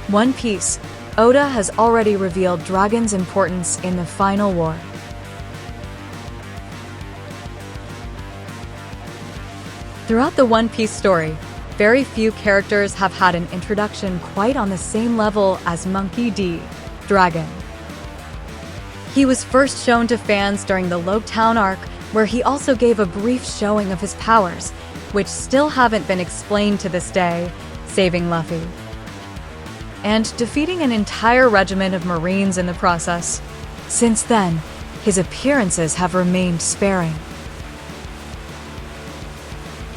One Piece. Oda has already revealed Dragon's importance in the final war. Throughout the One Piece story, very few characters have had an introduction quite on the same level as Monkey D. Dragon. He was first shown to fans during the Loketown arc, where he also gave a brief showing of his powers, which still haven't been explained to this day, saving Luffy, and defeating an entire regiment of Marines in the process. Since then, his appearances have remained sparing.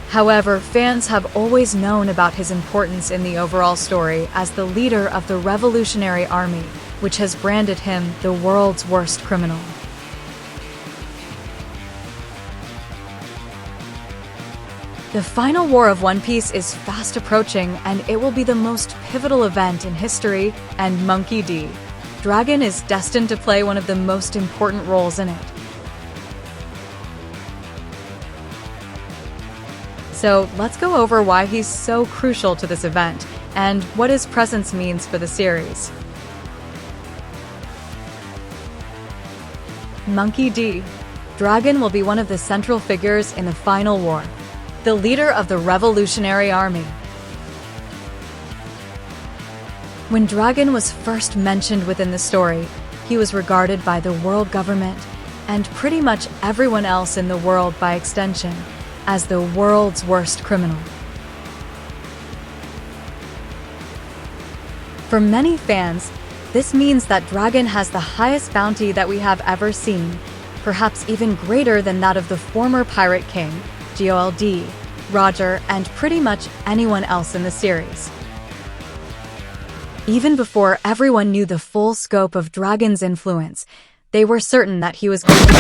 However, fans have always known about his importance in the overall story as the leader of the Revolutionary Army, which has branded him the world's worst criminal. The final war of One Piece is fast approaching, and it will be the most pivotal event in history, and Monkey D. Dragon is destined to play one of the most important roles in it. So let's go over why he's so crucial to this event, and what his presence means for the series. Monkey D. Dragon will be one of the central figures in the final war, the leader of the Revolutionary Army. When Dragon was first mentioned within the story, he was regarded by the world government, and pretty much everyone else in the world by extension, as the world's worst criminal. For many fans, this means that Dragon has the highest bounty that we have ever seen, perhaps even greater than that of the former Pirate King, Gold, Roger, and pretty much anyone else in the series. Even before everyone knew the full scope of Dragon's influence, they were certain that he was going to be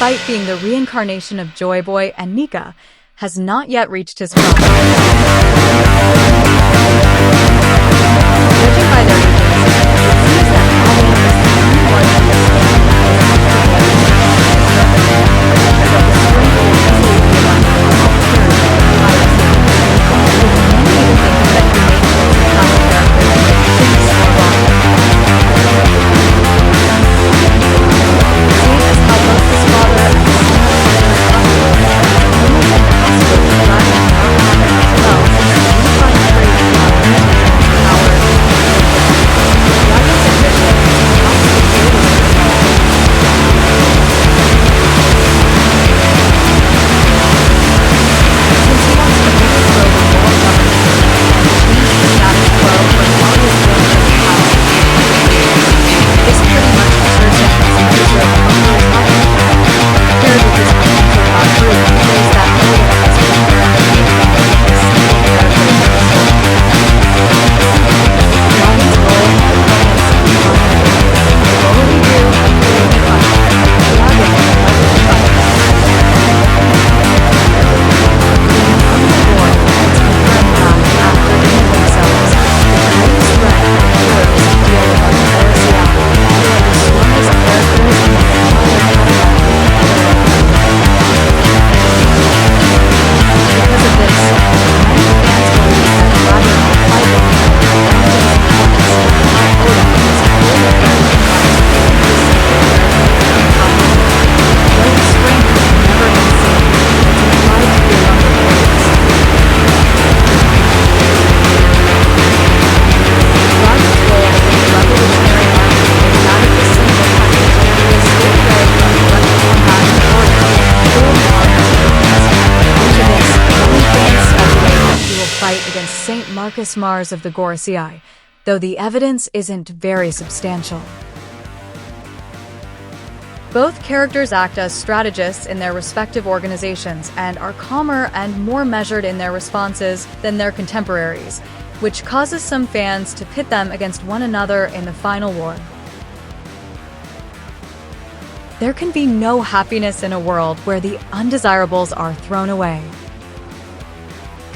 despite being the reincarnation of Joy Boy and Nika, has not yet reached his prime. Judging by their ages, it seems that Alvin is the only one to understand that his so the strength will easily be enough to help cure the virus. With many even thinking that he may be the classic character that thinks or wrong. Same as how both his father and his son are almost impossible to drive and not have it as well, since we find focus Mars of the Gorosei, though the evidence isn't very substantial. Both characters act as strategists in their respective organizations and are calmer and more measured in their responses than their contemporaries, which causes some fans to pit them against one another in the final war. There can be no happiness in a world where the undesirables are thrown away.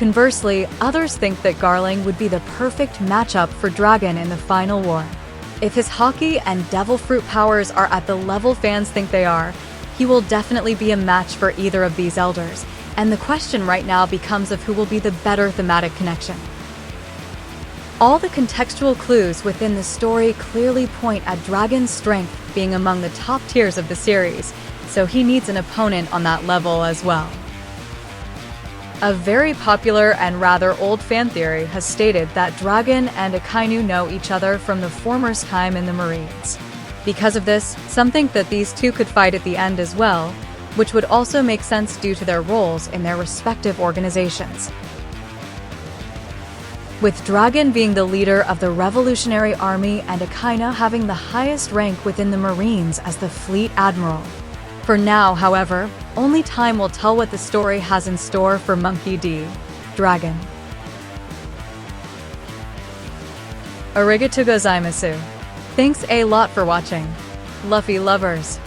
Conversely, others think that Garling would be the perfect matchup for Dragon in the final war. If his Haki and Devil Fruit powers are at the level fans think they are, he will definitely be a match for either of these elders, and the question right now becomes of who will be the better thematic connection. All the contextual clues within the story clearly point at Dragon's strength being among the top tiers of the series, so he needs an opponent on that level as well. A very popular and rather old fan theory has stated that Dragon and Akainu know each other from the former's time in the Marines. Because of this, some think that these two could fight at the end as well, which would also make sense due to their roles in their respective organizations. With Dragon being the leader of the Revolutionary Army and Akainu having the highest rank within the Marines as the Fleet Admiral. For now, however, only time will tell what the story has in store for Monkey D. Dragon. Arigatou gozaimasu. Thanks a lot for watching. Luffy lovers.